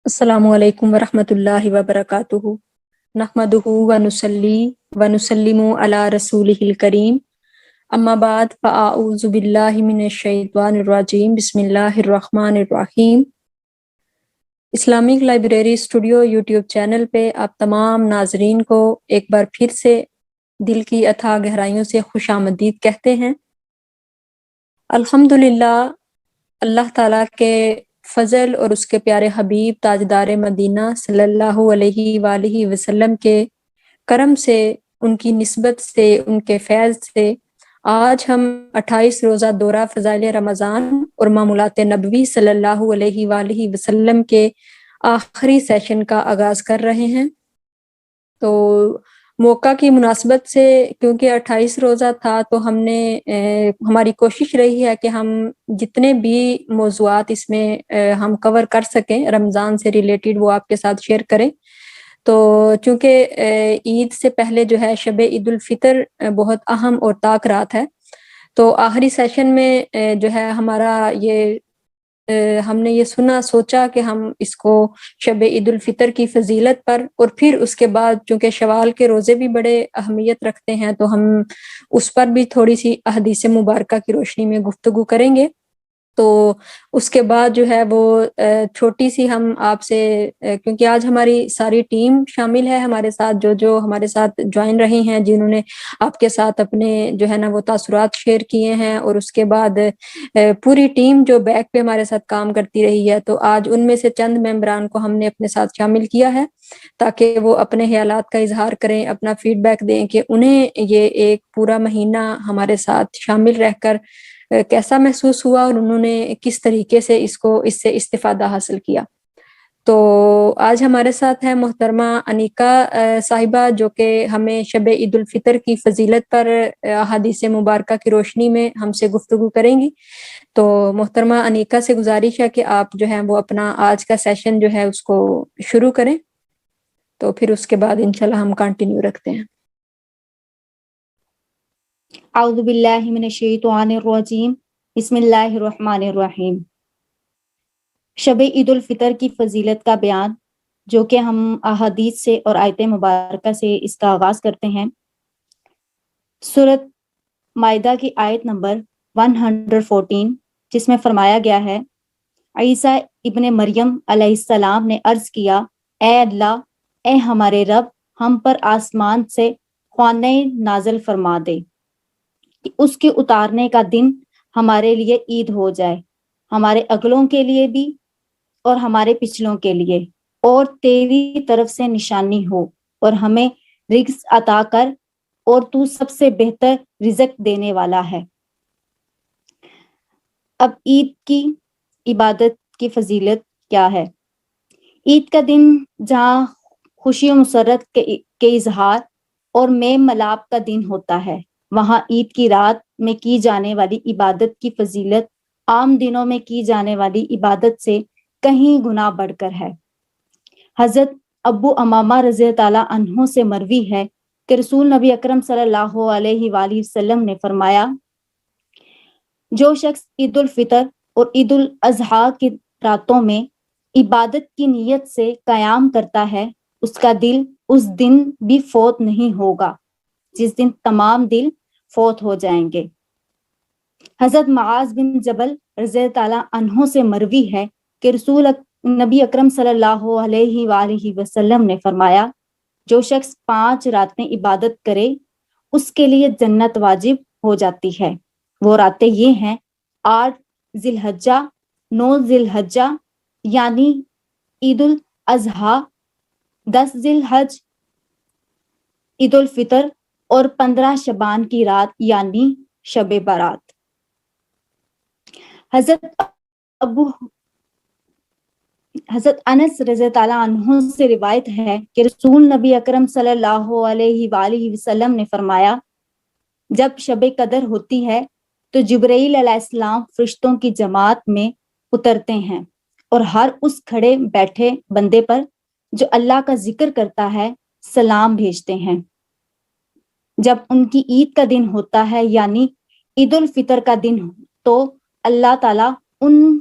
السلام علیکم ورحمۃ اللہ وبرکاتہ نحمدہ ونصلی ونسلم علی رسولہ الکریم اما بعد فاعوذ باللہ من الشیطان الرجیم بسم اللہ الرحمن الرحیم۔ Islamic library studio YouTube channel پہ آپ تمام ناظرین کو ایک بار پھر سے دل کی اتھاہ گہرائیوں سے خوش آمدید کہتے ہیں۔ الحمدللہ اللہ تعالیٰ کے فضل اور اس کے پیارے حبیب تاجدار مدینہ صلی اللہ علیہ وآلہ وسلم کے کرم سے، ان کی نسبت سے، ان کے فیض سے آج ہم 28 روزہ دورہ فضائل رمضان اور معمولات نبوی صلی اللہ علیہ وآلہ وسلم کے آخری سیشن کا آغاز کر رہے ہیں۔ تو موقع کی مناسبت سے کیونکہ 28 روزہ تھا تو ہم نے ہماری کوشش رہی ہے کہ ہم جتنے بھی موضوعات اس میں ہم کور کر سکیں رمضان سے ریلیٹڈ وہ آپ کے ساتھ شیئر کریں۔ تو چونکہ عید سے پہلے جو ہے شب عید الفطر بہت اہم اور طاق رات ہے، تو آخری سیشن میں جو ہے ہمارا یہ ہم نے یہ سوچا کہ ہم اس کو شب عید الفطر کی فضیلت پر اور پھر اس کے بعد چونکہ شوال کے روزے بھی بڑے اہمیت رکھتے ہیں تو ہم اس پر بھی تھوڑی سی احادیث مبارکہ کی روشنی میں گفتگو کریں گے۔ تو اس کے بعد جو ہے وہ چھوٹی سی ہم آپ سے کیونکہ آج ہماری ساری ٹیم شامل ہے ہمارے ساتھ، جو ہمارے ساتھ جوائن رہی ہیں، جنہوں نے آپ کے ساتھ اپنے جو ہے نا وہ تاثرات شیئر کیے ہیں، اور اس کے بعد پوری ٹیم جو بیک پہ ہمارے ساتھ کام کرتی رہی ہے، تو آج ان میں سے چند ممبران کو ہم نے اپنے ساتھ شامل کیا ہے تاکہ وہ اپنے خیالات کا اظہار کریں، اپنا فیڈ بیک دیں کہ انہیں یہ ایک پورا مہینہ ہمارے ساتھ شامل رہ کر کیسا محسوس ہوا اور انہوں نے کس طریقے سے اس سے استفادہ حاصل کیا۔ تو آج ہمارے ساتھ ہے محترمہ انیکا صاحبہ، جو کہ ہمیں شب عید الفطر کی فضیلت پر احادیث مبارکہ کی روشنی میں ہم سے گفتگو کریں گی۔ تو محترمہ انیکا سے گزارش ہے کہ آپ جو ہیں وہ اپنا آج کا سیشن جو ہے اس کو شروع کریں، تو پھر اس کے بعد انشاءاللہ ہم کنٹینیو رکھتے ہیں۔ اعوذ باللہ من الشیطان الرجیم بسم اللہ الرحمن الرحیم۔ شب عید الفطر کی فضیلت کا بیان، جو کہ ہم احادیث سے اور آیت مبارکہ سے اس کا آغاز کرتے ہیں۔ سورۃ مائدہ کی آیت نمبر 114، جس میں فرمایا گیا ہے، عیسیٰ ابن مریم علیہ السلام نے عرض کیا، اے اللہ، اے ہمارے رب، ہم پر آسمان سے خوانے نازل فرما دے کہ اس کے اتارنے کا دن ہمارے لیے عید ہو جائے، ہمارے اگلوں کے لیے بھی اور ہمارے پچھلوں کے لیے، اور تیری طرف سے نشانی ہو، اور ہمیں رزق عطا کر، اور تو سب سے بہتر رزق دینے والا ہے۔ اب عید کی عبادت کی فضیلت کیا ہے؟ عید کا دن جہاں خوشی و مسرت کے اظہار اور میل ملاپ کا دن ہوتا ہے، وہاں عید کی رات میں کی جانے والی عبادت کی فضیلت عام دنوں میں کی جانے والی عبادت سے کہیں گنا بڑھ کر ہے۔ حضرت ابو امامہ رضی تعالیٰ عنہ سے مروی ہے کہ رسول نبی اکرم صلی اللہ علیہ وآلہ وسلم نے فرمایا، جو شخص عید الفطر اور عید الاضحیٰ کی راتوں میں عبادت کی نیت سے قیام کرتا ہے، اس کا دل اس دن بھی فوت نہیں ہوگا جس دن تمام دل فوت ہو جائیں گے۔ حضرت معاذ بن جبل رضی تعالیٰ عنہ سے مروی ہے کہ رسول نبی اکرم صلی اللہ علیہ وآلہ وسلم نے فرمایا، جو شخص 5 راتیں عبادت کرے اس کے لیے جنت واجب ہو جاتی ہے۔ وہ راتیں یہ ہیں: 8 ذی الحجہ، 9 ذی الحجہ یعنی عید الاضحیٰ، 10 ذی الحج عید الفطر، اور 15 شعبان کی رات یعنی شب برات۔ حضرت انس رضی تعالیٰ عنہ سے روایت ہے کہ رسول نبی اکرم صلی اللہ علیہ وآلہ وسلم نے فرمایا، جب شب قدر ہوتی ہے تو جبرائیل علیہ السلام فرشتوں کی جماعت میں اترتے ہیں اور ہر اس کھڑے بیٹھے بندے پر جو اللہ کا ذکر کرتا ہے سلام بھیجتے ہیں۔ جب ان کی عید کا دن ہوتا ہے یعنی عید الفطر کا دن، تو اللہ تعالیٰ ان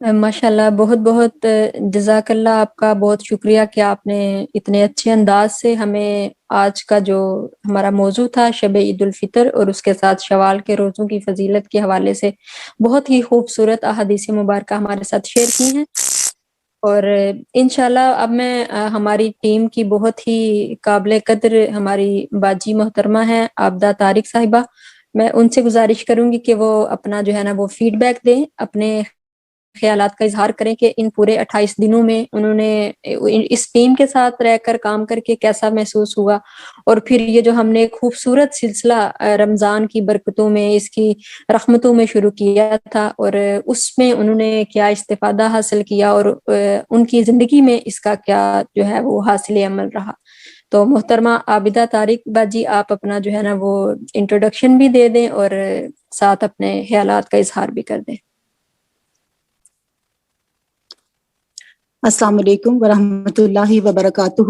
ماشاءاللہ، بہت بہت جزاک اللہ، آپ کا بہت شکریہ کہ آپ نے اتنے اچھے انداز سے ہمیں آج کا جو ہمارا موضوع تھا شب عید الفطر اور اس کے ساتھ شوال کے روزوں کی فضیلت کے حوالے سے بہت ہی خوبصورت احادیث مبارکہ ہمارے ساتھ شیئر کی ہیں. اور انشاءاللہ اب میں ہماری ٹیم کی بہت ہی قابل قدر ہماری باجی محترمہ ہیں عابدہ طارق صاحبہ، میں ان سے گزارش کروں گی کہ وہ اپنا جو ہے نا وہ فیڈ بیک دیں، اپنے خیالات کا اظہار کریں کہ ان پورے 28 دنوں میں انہوں نے اس ٹیم کے ساتھ رہ کر کام کر کے کیسا محسوس ہوا، اور پھر یہ جو ہم نے خوبصورت سلسلہ رمضان کی برکتوں میں، اس کی رحمتوں میں شروع کیا تھا، اور اس میں انہوں نے کیا استفادہ حاصل کیا اور ان کی زندگی میں اس کا کیا جو ہے وہ حاصل عمل رہا. تو محترمہ عابدہ طارق باجی، آپ اپنا جو ہے نا وہ انٹروڈکشن بھی دے دیں اور ساتھ اپنے خیالات کا اظہار بھی کر دیں. السلام علیکم ورحمۃ اللہ وبرکاتہ.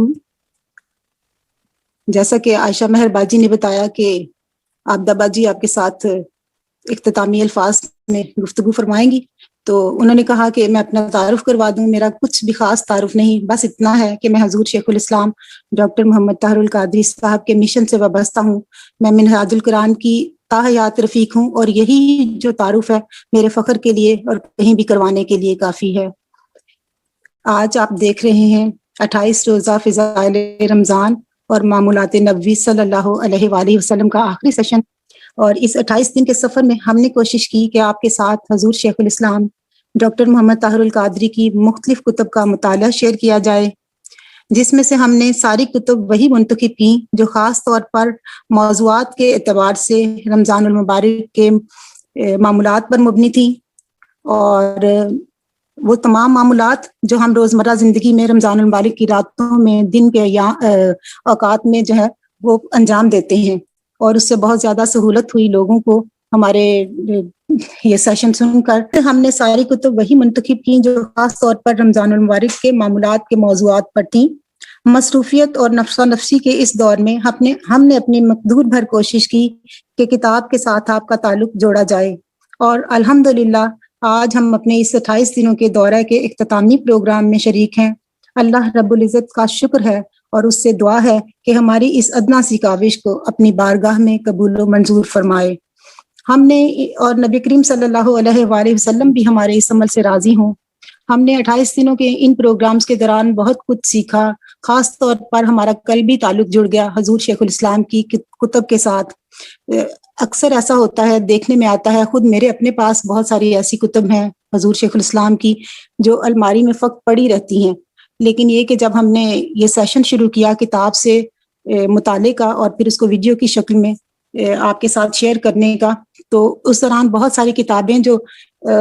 جیسا کہ عائشہ مہر باجی نے بتایا کہ عابدہ باجی آپ کے ساتھ اختتامی الفاظ میں گفتگو فرمائیں گی، تو انہوں نے کہا کہ میں اپنا تعارف کروا دوں. میرا کچھ بھی خاص تعارف نہیں، بس اتنا ہے کہ میں حضور شیخ الاسلام ڈاکٹر محمد طاہر القادری صاحب کے مشن سے وابستہ ہوں. میں منہاج القرآن کی تاحیات رفیق ہوں، اور یہی جو تعارف ہے میرے فخر کے لیے اور کہیں بھی کروانے کے لیے کافی ہے. آج آپ دیکھ رہے ہیں 28 روزہ فضائل رمضان اور معمولات نبوی صلی اللہ علیہ وآلہ وسلم کا آخری سیشن، اور اس 28 دن کے سفر میں ہم نے کوشش کی کہ آپ کے ساتھ حضور شیخ الاسلام ڈاکٹر محمد طاہر القادری کی مختلف کتب کا مطالعہ شیئر کیا جائے، جس میں سے ہم نے ساری کتب وہی منتخب کی جو خاص طور پر موضوعات کے اعتبار سے رمضان المبارک کے معمولات پر مبنی تھی، اور وہ تمام معمولات جو ہم روزمرہ زندگی میں رمضان المبارک کی راتوں میں، دن کے اوقات میں جو ہے وہ انجام دیتے ہیں، اور اس سے بہت زیادہ سہولت ہوئی لوگوں کو ہمارے یہ سیشن سن کر. ہم نے ساری کتب وہی منتخب کی جو خاص طور پر رمضان المبارک کے معمولات کے موضوعات پر تھیں. مصروفیت اور نفسا نفسی کے اس دور میں ہم نے اپنی مقدور بھر کوشش کی کہ کتاب کے ساتھ آپ کا تعلق جوڑا جائے، اور الحمدللہ آج ہم اپنے اس 28 دنوں کے دورہ کے اختتامی پروگرام میں شریک ہیں. اللہ رب العزت کا شکر ہے اور اس سے دعا ہے کہ ہماری اس ادنا سی کاوش کو اپنی بارگاہ میں قبول و منظور فرمائے. ہم نے اور نبی کریم صلی اللہ علیہ وآلہ وسلم بھی ہمارے اس عمل سے راضی ہوں. ہم نے 28 دنوں کے ان پروگرامز کے دوران بہت کچھ سیکھا. خاص طور پر ہمارا قلبی تعلق جڑ گیا حضور شیخ الاسلام کی کتب کے ساتھ. اکثر ایسا ہوتا ہے، دیکھنے میں آتا ہے، خود میرے اپنے پاس بہت ساری ایسی کتب ہیں حضور شیخ الاسلام کی جو الماری میں فقط پڑی رہتی ہیں، لیکن یہ کہ جب ہم نے یہ سیشن شروع کیا کتاب سے مطالعے کا اور پھر اس کو ویڈیو کی شکل میں آپ کے ساتھ شیئر کرنے کا، تو اس دوران بہت ساری کتابیں جو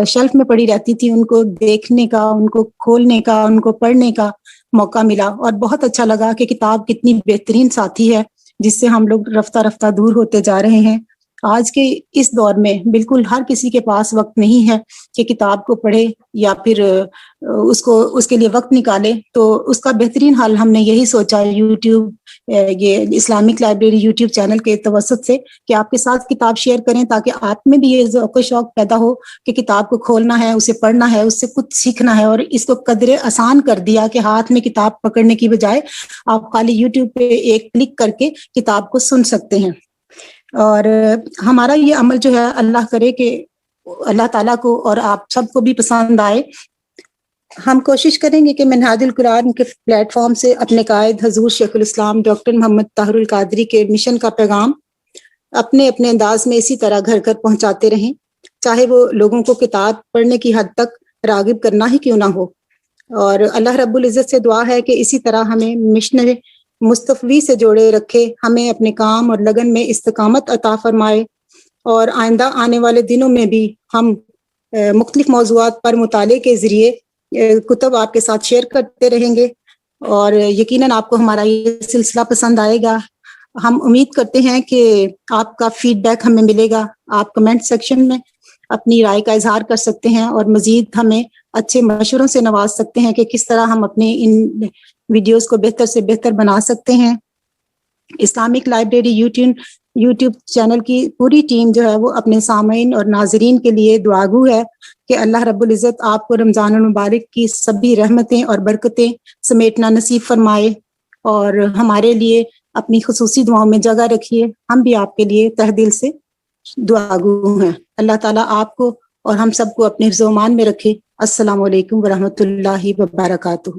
شیلف میں پڑی رہتی تھی ان کو دیکھنے کا، ان کو کھولنے کا، ان کو پڑھنے کا موقع ملا، اور بہت اچھا لگا کہ کتاب کتنی بہترین ساتھی ہے جس سے ہم لوگ رفتہ رفتہ دور ہوتے جا رہے ہیں. آج کے اس دور میں بالکل ہر کسی کے پاس وقت نہیں ہے کہ کتاب کو پڑھے یا پھر اس کے لیے وقت نکالے. تو اس کا بہترین حل ہم نے یہی سوچا یوٹیوب، یہ اسلامک لائبریری یوٹیوب چینل کے توسط سے، کہ آپ کے ساتھ کتاب شیئر کریں تاکہ آپ میں بھی یہ ذوق و شوق پیدا ہو کہ کتاب کو کھولنا ہے، اسے پڑھنا ہے، اس سے کچھ سیکھنا ہے. اور اس کو قدرے آسان کر دیا کہ ہاتھ میں کتاب پکڑنے کی بجائے آپ خالی یوٹیوب پہ ایک کلک کر کے کتاب کو سن سکتے ہیں. اور ہمارا یہ عمل جو ہے اللہ کرے کہ اللہ تعالیٰ کو اور آپ سب کو بھی پسند آئے. ہم کوشش کریں گے کہ منہاج القرآن کے پلیٹ فارم سے اپنے قائد حضور شیخ الاسلام ڈاکٹر محمد طاہر القادری کے مشن کا پیغام اپنے اپنے انداز میں اسی طرح گھر گھر پہنچاتے رہیں، چاہے وہ لوگوں کو کتاب پڑھنے کی حد تک راغب کرنا ہی کیوں نہ ہو. اور اللہ رب العزت سے دعا ہے کہ اسی طرح ہمیں مشن مصطفی سے جوڑے رکھے، ہمیں اپنے کام اور لگن میں استقامت عطا فرمائے، اور آئندہ آنے والے دنوں میں بھی ہم مختلف موضوعات پر مطالعے کے ذریعے کتب آپ کے ساتھ شیئر کرتے رہیں گے، اور یقیناً آپ کو ہمارا یہ سلسلہ پسند آئے گا. ہم امید کرتے ہیں کہ آپ کا فیڈ بیک ہمیں ملے گا. آپ کمنٹ سیکشن میں اپنی رائے کا اظہار کر سکتے ہیں اور مزید ہمیں اچھے مشوروں سے نواز سکتے ہیں کہ کس طرح ہم اپنے ان ویڈیوز کو بہتر سے بہتر بنا سکتے ہیں. اسلامک لائبریری یوٹیوب چینل کی پوری ٹیم جو ہے وہ اپنے سامعین اور ناظرین کے لیے دعاگو ہے کہ اللہ رب العزت آپ کو رمضان المبارک کی سبھی رحمتیں اور برکتیں سمیٹنا نصیب فرمائے، اور ہمارے لیے اپنی خصوصی دعاؤں میں جگہ رکھیے. ہم بھی آپ کے لیے تہ دل سے دعاگو ہیں. اللہ تعالیٰ آپ کو اور ہم سب کو اپنے حفظ و امان میں رکھے. السلام علیکم ورحمۃ اللہ وبرکاتہ.